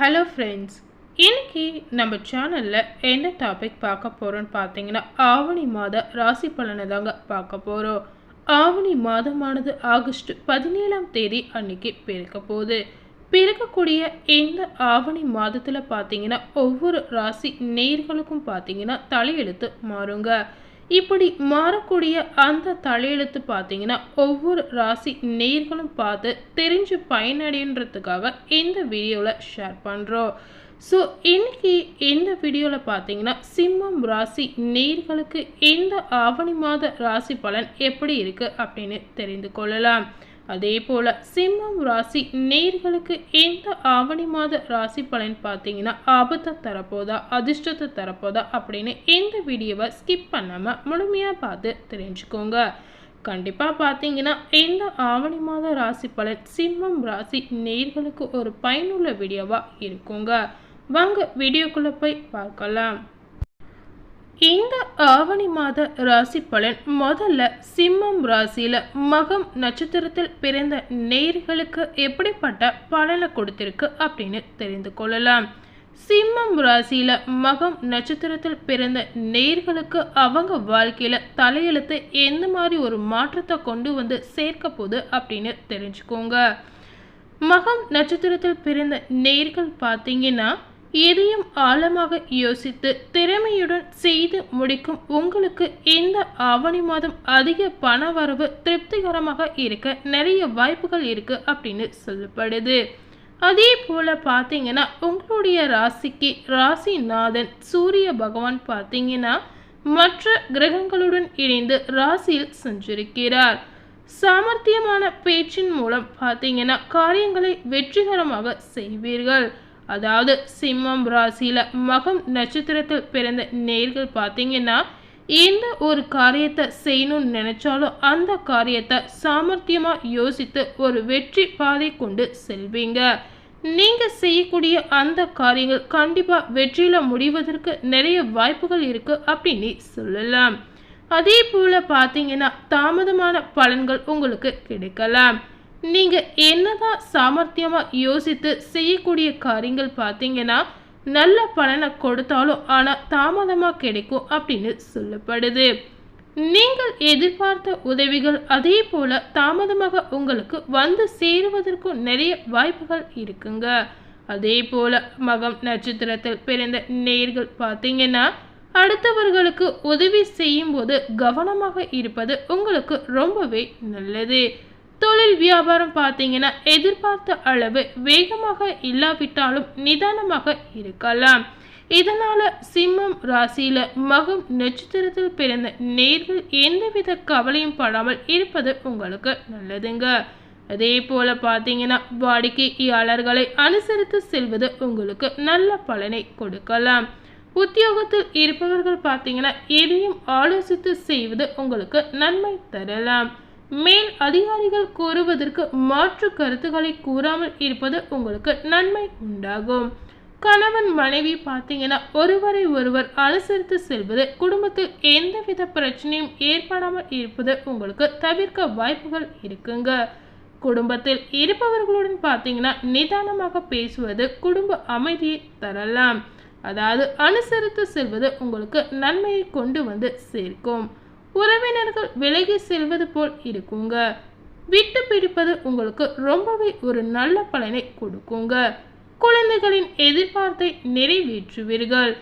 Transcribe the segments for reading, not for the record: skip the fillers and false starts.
Hello friends, இன்னைக்கு நம்ம சேனலில் என்ன டாபிக் பார்க்க போகிறோன்னு பார்த்தீங்கன்னா ஆவணி மாத ராசி பலனை தாங்க பார்க்க போகிறோம். ஆவணி மாதமானது ஆகஸ்ட் 17ஆம் தேதி அன்னைக்கு பிறக்க போகுது. பிறக்கக்கூடிய இந்த ஆவணி மாதத்தில் பார்த்தீங்கன்னா ஒவ்வொரு ராசி நேயர்களுக்கும் பார்த்தீங்கன்னா தலையெழுத்து மாறுங்க. இப்படி மாறக்கூடிய அந்த தலையெழுத்து பார்த்தீங்கன்னா ஒவ்வொரு ராசி நேயர்களும் பார்த்து தெரிஞ்சு பயனடைன்றதுக்காக இந்த வீடியோவில் ஷேர் பண்ணுறோம். ஸோ இன்னைக்கு இந்த வீடியோவில் பார்த்தீங்கன்னா சிம்மம் ராசி நேயர்களுக்கு இந்த ஆவணி மாத ராசி பலன் எப்படி இருக்குது அப்படின்னு தெரிந்து கொள்ளலாம். அதே போல் சிம்மம் ராசி நேயர்களுக்கு இந்த ஆவணி மாத ராசி பலன் பார்த்தீங்கன்னா ஆபத்தை தரப்போதா அதிர்ஷ்டத்தை தரப்போதா அப்படின்னு இந்த வீடியோவை ஸ்கிப் பண்ணாமல் முழுமையாக பார்த்து தெரிஞ்சுக்கோங்க. கண்டிப்பாக பார்த்தீங்கன்னா இந்த ஆவணி மாத ராசி பலன் சிம்மம் ராசி நேயர்களுக்கு ஒரு பயனுள்ள வீடியோவாக இருக்குங்க. வாங்க வீடியோக்குள்ளே போய் பார்க்கலாம். இந்த ஆவணி மாத ராசி பலன் முதல்ல சிம்மம் ராசியில மகம் நட்சத்திரத்தில் பிறந்த நேயர்களுக்கு எப்படிப்பட்ட பலனை கொடுத்திருக்கு அப்படின்னு தெரிந்து கொள்ளலாம். சிம்மம் ராசியில மகம் நட்சத்திரத்தில் பிறந்த நேயர்களுக்கு அவங்க வாழ்க்கையில தலையெழுத்து எந்த மாதிரி ஒரு மாற்றத்தை கொண்டு வந்து சேர்க்க போகுது அப்படின்னு தெரிஞ்சுக்கோங்க. மகம் நட்சத்திரத்தில் பிறந்த நேயர்கள் பார்த்தீங்கன்னா எதையும் ஆழமாக யோசித்து திறமையுடன் செய்து முடிக்கும் உங்களுக்கு இந்த ஆவணி மாதம் அதிக பண வரவு திருப்திகரமாக இருக்க நிறைய வாய்ப்புகள் இருக்கு அப்படின்னு சொல்லப்படுது. அதே போல பார்த்தீங்கன்னா உங்களுடைய ராசிக்கு ராசிநாதன் சூரிய பகவான் பார்த்தீங்கன்னா மற்ற கிரகங்களுடன் இணைந்து ராசியில் சஞ்சரிக்கிறார். சாமர்த்தியமான பேச்சின் மூலம் பார்த்தீங்கன்னா காரியங்களை வெற்றிகரமாக செய்வீர்கள். அதாவது சிம்மம் ராசியில மகம் நட்சத்திரத்தில் பிறந்த நேயர்கள் பார்த்தீங்கன்னா எந்த ஒரு காரியத்தை செய்யணும்னு நினைச்சாலும் அந்த காரியத்தை சாமர்த்தியமா யோசித்து ஒரு வெற்றி பாதை கொண்டு செல்வீங்க. நீங்க செய்யக்கூடிய அந்த காரியங்கள் கண்டிப்பா வெற்றியில முடிவதற்கு நிறைய வாய்ப்புகள் இருக்கு அப்படின்னு சொல்லலாம். அதே போல பார்த்தீங்கன்னா தாமதமான பலன்கள் உங்களுக்கு கிடைக்கலாம். நீங்கள் என்னதான் சாமர்த்தியமாக யோசித்து செய்யக்கூடிய காரியங்கள் பார்த்தீங்கன்னா நல்ல பலனை கொடுத்தாலும் ஆனால் தாமதமாக கிடைக்கும் அப்படின்னு சொல்லப்படுது. நீங்கள் எதிர்பார்த்த உதவிகள் அதே போல தாமதமாக உங்களுக்கு வந்து சேருவதற்கும் நிறைய வாய்ப்புகள் இருக்குங்க. அதே போல மகம் நட்சத்திரத்தில் பிறந்த நேயர்கள் பார்த்தீங்கன்னா அடுத்தவர்களுக்கு உதவி செய்யும் போது கவனமாக இருப்பது உங்களுக்கு ரொம்பவே நல்லது. தொழில் வியாபாரம் பார்த்தீங்கன்னா எதிர்பார்த்த அளவு வேகமாக இல்லாவிட்டாலும் நிதானமாக இருக்கலாம். இதனால சிம்மம் ராசியில மகம் நட்சத்திரத்தில் பிறந்த நேயர்கள் எந்தவித கவலையும் படாமல் இருப்பது உங்களுக்கு நல்லதுங்க. அதே போல பார்த்தீங்கன்னா வாடிக்கையாளர்களை அனுசரித்து செல்வது உங்களுக்கு நல்ல பலனை கொடுக்கலாம். உத்தியோகத்தில் இருப்பவர்கள் பார்த்தீங்கன்னா எதையும் ஆலோசித்து செய்வது உங்களுக்கு நன்மை தரலாம். மேல் அதிகாரிகள் கூறுவதற்கு மாற்று கருத்துக்களை கூறாமல் இருப்பது உங்களுக்கு நன்மை உண்டாகும். கணவன் மனைவி பார்த்தீங்கன்னா ஒருவரை ஒருவர் அனுசரித்து செல்வது குடும்பத்தில் எந்தவித பிரச்சனையும் ஏற்படாமல் இருப்பது உங்களுக்கு தவிர்க்க வாய்ப்புகள் இருக்குங்க. குடும்பத்தில் இருப்பவர்களுடன் பார்த்தீங்கன்னா நிதானமாக பேசுவது குடும்ப அமைதியை தரலாம். அதாவது அனுசரித்து செல்வது உங்களுக்கு நன்மையை கொண்டு வந்து சேர்க்கும். உறவினர்கள் விலகி செல்வது போல் இருக்குங்க. விட்டு பிடிப்பது உங்களுக்கு ரொம்பவே ஒரு நல்ல பலனை கொடுக்குங்க. குழந்தைகளின் எதிர்பார்ப்பை நிறைவேற்றுவீர்கள்.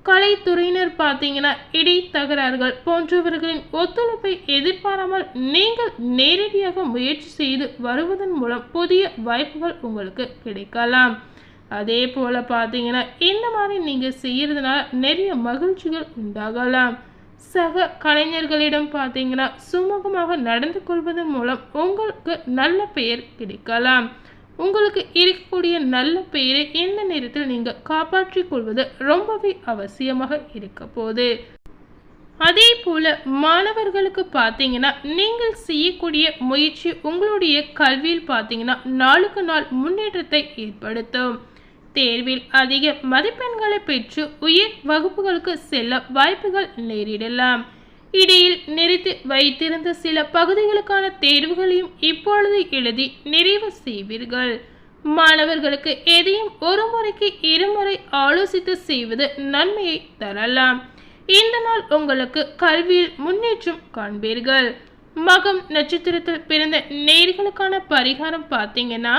கலைத்துறையினர் பார்த்தீங்கன்னா இடைத்தகராறுகள் போன்றவர்களின் ஒத்துழைப்பை எதிர்பாராமல் நீங்கள் நேரடியாக முயற்சி செய்து வருவதன் மூலம் புதிய வாய்ப்புகள் உங்களுக்கு கிடைக்கலாம். அதே போல பார்த்தீங்கன்னா இந்த மாதிரி நீங்கள் செய்யறதுனால நிறைய மகிழ்ச்சிகள் உண்டாகலாம். சக கலைஞர்களிடம் பார்த்தீங்கன்னா சுமூகமாக நடந்து கொள்வதன் மூலம் உங்களுக்கு நல்ல பெயர் கிடைக்கலாம். உங்களுக்கு இருக்கக்கூடிய நல்ல பெயரை இந்த நேரத்தில் நீங்கள் காப்பாற்றிக் கொள்வது ரொம்பவே அவசியமாக இருக்க போகுது. அதே போல மாணவர்களுக்கு பார்த்தீங்கன்னா நீங்கள் செய்யக்கூடிய முயற்சி உங்களுடைய கல்வியில் பார்த்தீங்கன்னா நாளுக்கு நாள் முன்னேற்றத்தை ஏற்படுத்தும். தேர்வில் அதிக மதிப்பெண்களை பெற்று உயர் வகுப்புகளுக்கு செல்ல வாய்ப்புகள் நேரிடலாம். இடையில் நிறுத்தி வைத்திருந்த சில பகுதிகளுக்கான தேர்வுகளையும் இப்பொழுது எழுதி நிறைவு செய்வீர்கள். மாணவர்களுக்கு எதையும் ஒரு முறைக்கு இருமுறை ஆலோசித்து செய்வது நன்மையை தரலாம். இந்த நாள் உங்களுக்கு கல்வியில் முன்னேற்றம் காண்பீர்கள். மகம் நட்சத்திரத்தில் பிறந்த நேயர்களுக்கான பரிகாரம் பார்த்தீங்கன்னா,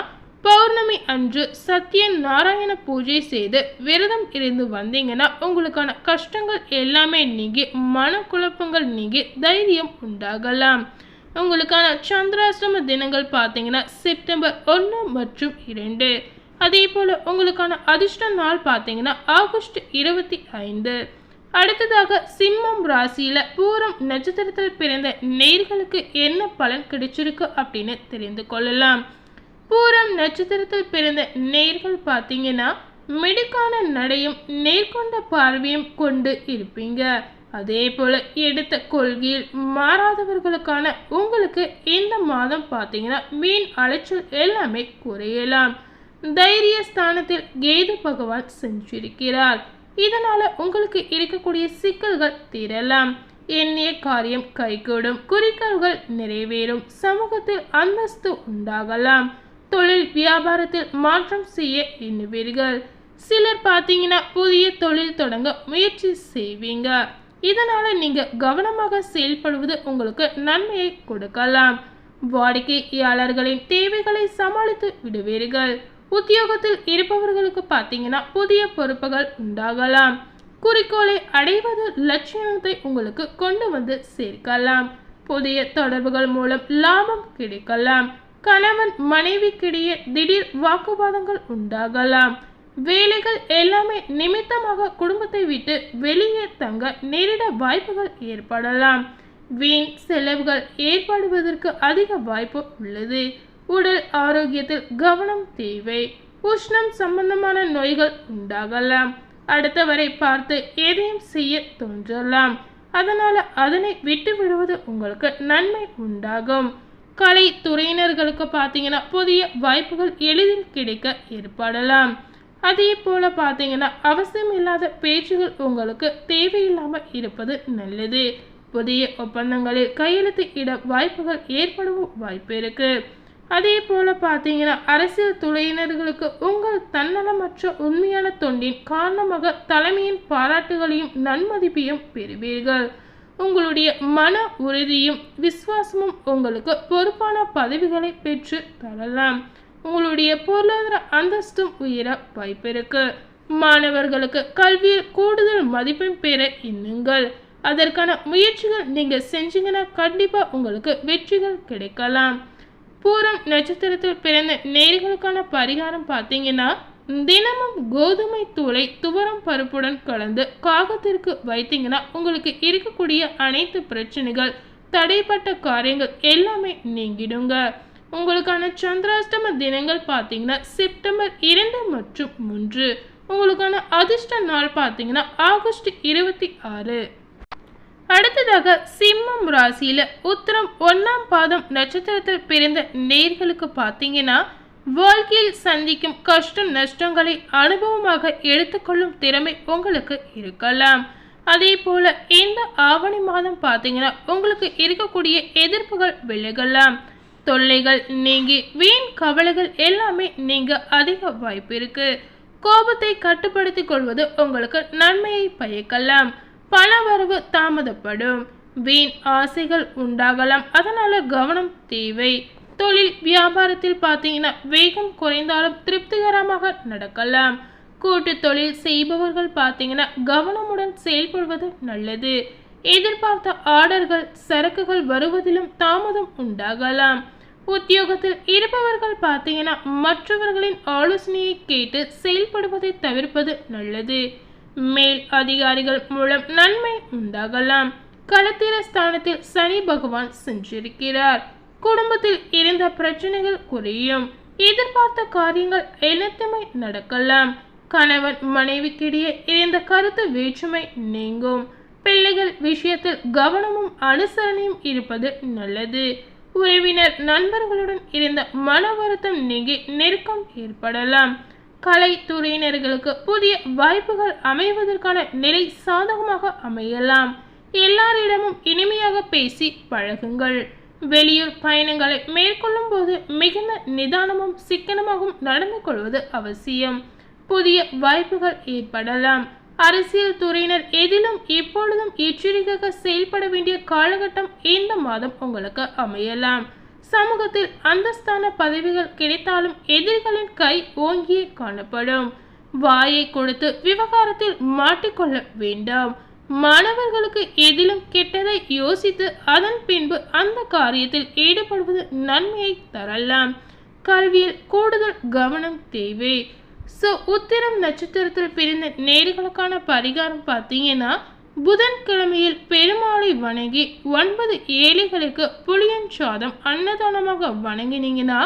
பௌர்ணமி அன்று சத்திய நாராயண பூஜை செய்து விரதம் இருந்து வந்தீங்கன்னா உங்களுக்கான கஷ்டங்கள் எல்லாமே நீங்கி மனக்குழப்பங்கள் நீங்கி தைரியம் உண்டாகலாம். உங்களுக்கான சந்திராஷ்டம தினங்கள் பார்த்தீங்கன்னா செப்டம்பர் 1 மற்றும் 2. அதே போல உங்களுக்கான அதிர்ஷ்ட நாள் பார்த்தீங்கன்னா ஆகஸ்ட் 25. அடுத்ததாக சிம்மம் ராசியில பூரம் நட்சத்திரத்தில் பிறந்த நேயர்களுக்கு என்ன பலன் கிடைச்சிருக்கு அப்படின்னு தெரிந்து கொள்ளலாம். பூரம் நட்சத்திரத்தில் பிறந்த நேயர்கள் பார்த்தீங்கன்னா மிடுக்கான நடையும் நேர்கொண்ட பார்வையும் கொண்டு இருப்பீங்க. அதே போல எடுத்த கொள்கையில் மாறாதவர்களுக்கான உங்களுக்கு இந்த மாதம் பார்த்தீங்கன்னா மீன் அலைச்சல் எல்லாமே குறையலாம். தைரிய ஸ்தானத்தில் கேது பகவான் சென்றிருக்கிறார். இதனால உங்களுக்கு இருக்கக்கூடிய சிக்கல்கள் தீரலாம். எண்ணிய காரியம் கைகூடும். குறிக்கோள்கள் நிறைவேறும். சமூகத்தில் அந்தஸ்து உண்டாகலாம். தொழில் வியாபாரத்தில் மாற்றம் செய்ய எண்ணுவீர்கள். சிலர் பார்த்தீங்கன்னா புதிய தொழில் தொடங்க முயற்சி செய்வீங்க. இதனால நீங்க கவனமாக செயல்படுவது உங்களுக்கு நன்மையை கொடுக்கலாம். வாடிக்கையாளர்களின் தேவைகளை சமாளித்து விடுவீர்கள். உத்தியோகத்தில் இருப்பவர்களுக்கு பார்த்தீங்கன்னா புதிய பொறுப்புகள் உண்டாகலாம். குறிக்கோளை அடைவது லட்சியத்தை உங்களுக்கு கொண்டு வந்து சேர்க்கலாம். புதிய தொடர்புகள் மூலம் லாபம் கிடைக்கலாம். கணவன் மனைவிக்கிடையே திடீர் வாக்குவாதங்கள் உண்டாகலாம். வேலைகள் எல்லாமே நிமித்தமாக குடும்பத்தை விட்டு வெளியே தங்க நேரிட வாய்ப்புகள் ஏற்படலாம். வீண் செலவுகள் ஏற்படுவதற்கு அதிக வாய்ப்பு உள்ளது. உடல் ஆரோக்கியத்தில் கவனம் தேவை. உஷ்ணம் சம்பந்தமான நோய்கள் உண்டாகலாம். அடுத்தவரை பார்த்து எதையும் செய்ய தோன்றலாம். அதனால அதனை விட்டு விடுவது உங்களுக்கு நன்மை உண்டாகும். கலை துறையினர்களுக்கு பார்த்தீங்கன்னா புதிய வாய்ப்புகள் எளிதில் கிடைக்க ஏற்படலாம். அதே போல பார்த்தீங்கன்னா அவசியம் இல்லாத பேச்சுகள் உங்களுக்கு தேவையில்லாமல் இருப்பது நல்லது. புதிய ஒப்பந்தங்களில் கையெழுத்து இட வாய்ப்புகள் ஏற்படவும் வாய்ப்பு இருக்கு. அதே போல பார்த்தீங்கன்னா அரசியல் துறையினர்களுக்கு உங்கள் தன்னலமற்ற உண்மையான தொண்டின் காரணமாக தலைமையின் பாராட்டுகளையும் நன்மதிப்பையும் பெறுவீர்கள். உங்களுடைய மன உறுதியும் விசுவாசமும் உங்களுக்கு பொறுப்பான பதவிகளை பெற்று தரலாம். உங்களுடைய பொருளாதார அந்தஸ்தும் உயர வாய்ப்பிருக்கு. மாணவர்களுக்கு கல்வியில் கூடுதல் மதிப்பெண் பெற எண்ணுங்கள். அதற்கான முயற்சிகள் நீங்க செஞ்சீங்கன்னா கண்டிப்பா உங்களுக்கு வெற்றிகள் கிடைக்கலாம். பூரம் நட்சத்திரத்தில் பிறந்த நேயர்களுக்கான பரிகாரம் பார்த்தீங்கன்னா, தினமும் கோதுமை தூளை துவரம் பருப்புடன் கலந்து காகத்திற்கு வைத்தீங்கன்னா உங்களுக்கு இருக்கக்கூடிய அனைத்து பிரச்சனைகள் தடைப்பட்ட காரியங்கள் எல்லாமே நீங்கிடுங்க. உங்களுக்கான சந்திராஷ்டம தினங்கள் பார்த்தீங்கன்னா செப்டம்பர் 2 மற்றும் 3. உங்களுக்கான அதிர்ஷ்ட நாள் பார்த்தீங்கன்னா ஆகஸ்ட் 26. அடுத்ததாக சிம்மம் ராசியில உத்திரம் 1ஆம் பாதம் நட்சத்திரத்தில் பிறந்த நேயர்களுக்கு பார்த்தீங்கன்னா வாழ்க்கையில் சந்திக்கும் கஷ்ட நஷ்டங்களை அனுபவமாக எடுத்துக்கொள்ளும் திறமை உங்களுக்கு இருக்கலாம். அதே போல இந்த ஆவணி மாதம் பார்த்தீங்கன்னா உங்களுக்கு இருக்கக்கூடிய எதிர்ப்புகள் விலகலாம். தொல்லைகள் நீங்கி வீண் கவலைகள் எல்லாமே நீங்க அதிக வாய்ப்பு இருக்கு. கோபத்தை கட்டுப்படுத்திக் கொள்வது உங்களுக்கு நன்மையை பயக்கலாம். பண வரவு தாமதப்படும். வீண் ஆசைகள் உண்டாகலாம். அதனால கவனம் தேவை. தொழில் வியாபாரத்தில் பார்த்தீங்கன்னா வேகம் குறைந்தாலும் திருப்திகரமாக நடக்கலாம். கூட்டு தொழில் செய்பவர்கள் பார்த்தீங்கன்னா கவனமுடன் செயல்படுவது நல்லது. எதிர்பார்த்த ஆர்டர்கள் சரக்குகள் வருவதிலும் தாமதம் உண்டாகலாம். உத்தியோகத்தில் இருப்பவர்கள் பார்த்தீங்கன்னா மற்றவர்களின் ஆலோசனையை கேட்டு செயல்படுவதை தவிர்ப்பது நல்லது. மேல் அதிகாரிகள் மூலம் நன்மை உண்டாகலாம். களத்திர ஸ்தானத்தில் சனி பகவான் சென்றிருக்கிறார். குடும்பத்தில் இருந்த பிரச்சனைகள் குறையும். எதிர்பார்த்த காரியங்கள் அனைத்துமே நடக்கலாம். கணவன் மனைவிக்கிடையே இருந்த கருத்து வேற்றுமை நீங்கும். பிள்ளைகள் விஷயத்தில் கவனமும் அனுசரணையும் இருப்பது நல்லது. உறவினர் நண்பர்களுடன் இருந்த மன வருத்தம் நீங்கி நெருக்கம் ஏற்படலாம். கலை துறையினர்களுக்கு புதிய வாய்ப்புகள் அமைவதற்கான நிலை சாதகமாக அமையலாம். எல்லாரிடமும் இனிமையாக பேசி பழகுங்கள். வெளியூர் பயணங்களை மேற்கொள்ளும் போது மிகுந்த நிதானமும் சிக்கனமாகவும் நடந்து கொள்வது அவசியம். புதிய வாய்ப்புகள் ஏற்படலாம். அரசியல் துறையினர் எதிலும் இப்பொழுதும் எச்சரிக்கையாக செயல்பட வேண்டிய காலகட்டம் இந்த மாதம் உங்களுக்கு அமையலாம். சமூகத்தில் அந்தஸ்தான பதவிகள் கிடைத்தாலும் எதிரிகளின் கை ஓங்கியே காணப்படும். வாயை கொடுத்து விவகாரத்தில் மாட்டிக்கொள்ள வேண்டாம். மாணவர்களுக்கு எதிலும் கெட்டதை யோசித்து அதன் பின்பு அந்த காரியத்தில் ஈடுபடுவது நன்மையை தரலாம். கல்வியில் கூடுதல் கவனம் தேவை. உத்திரம் நட்சத்திரத்தில் பிறந்த நேர்களுக்கான பரிகாரம் பார்த்தீங்கன்னா, புதன்கிழமையில் பெருமாளை வணங்கி 9 ஏழைகளுக்கு புளியன் சாதம் அன்னதானமாக வணங்கினீங்கன்னா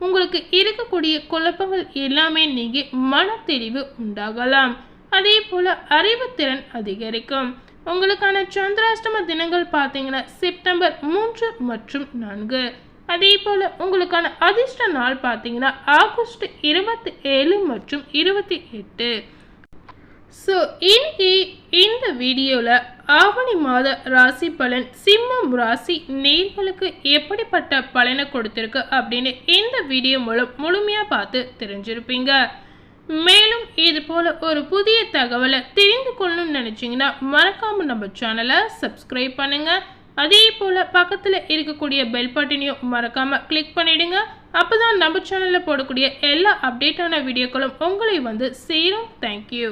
உங்களுக்கு இருக்கக்கூடிய குழப்பங்கள் எல்லாமே நீங்கி மன தெளிவு உண்டாகலாம். அதே போல அறிவுத்திறன் அதிகரிக்கும். உங்களுக்கான சந்திராஷ்டம தினங்கள் பார்த்தீங்கன்னா செப்டம்பர் 3 மற்றும் 4. அதே போல உங்களுக்கான அதிர்ஷ்ட நாள் பார்த்தீங்கன்னா ஆகஸ்ட் 27 மற்றும் 28. இன்னைக்கு இந்த வீடியோவில் ஆவணி மாத ராசி பலன் சிம்மம் ராசி நேர்களுக்கு எப்படிப்பட்ட பலனை கொடுத்திருக்கு அப்படின்னு இந்த வீடியோ மூலம் முழுமையாக பார்த்து தெரிஞ்சிருப்பீங்க. மேலும் இது போல ஒரு புதிய தகவலை தெரிந்து கொள்ளணும்னு நினைச்சீங்கன்னா மறக்காம நம்ம சேனலை சப்ஸ்கிரைப் பண்ணுங்க. அதே போல பக்கத்தில் இருக்கக்கூடிய பெல் பட்டனையும் மறக்காம கிளிக் பண்ணிடுங்க. அப்போதான் நம்ம சேனலில் போடக்கூடிய எல்லா அப்டேட்டான வீடியோக்களும் உங்களை வந்து சேரும். தேங்க்யூ.